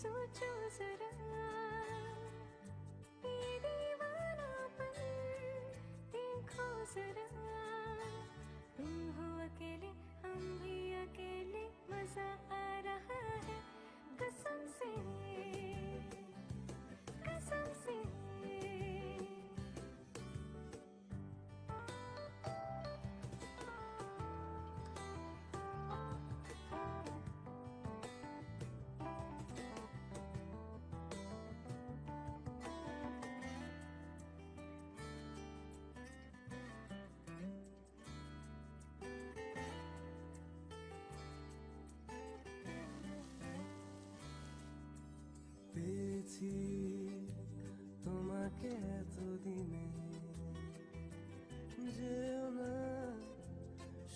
सोचो जरा ये दीवानापन, देखो जरा तुम हो अकेले हम भी अकेले, मजा आ रहा है कसम से कसम से। পেয়েছি তোমাকে এতদিনে, যেও না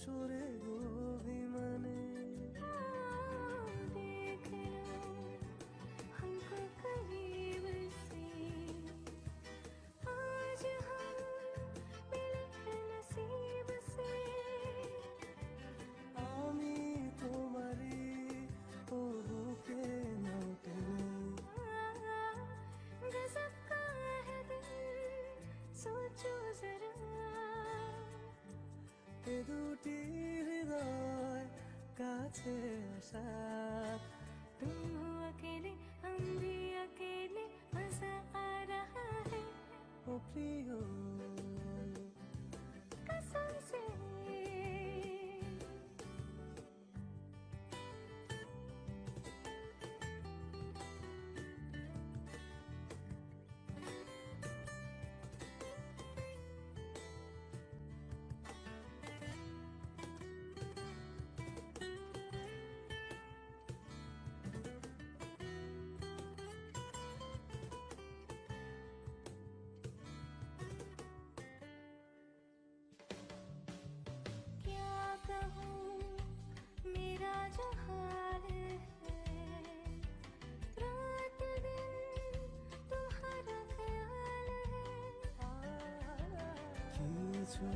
সরে গো বিমানে। देख लो हमको करीब से, आज हम मिले हैं नसीब से। আমি তোমারই ও বুকে নাও টেনে, गजब का है दिल, सोचो जरा এ দুটি হৃদয় কাছে আসা। तुम हो अकेले हम भी अकेले, मजा आ रहा है ও প্রিয় कसम से। क्या कहूँ मेरा जो हाल है, रात दिन तुम्हारा ख्याल है। কিছু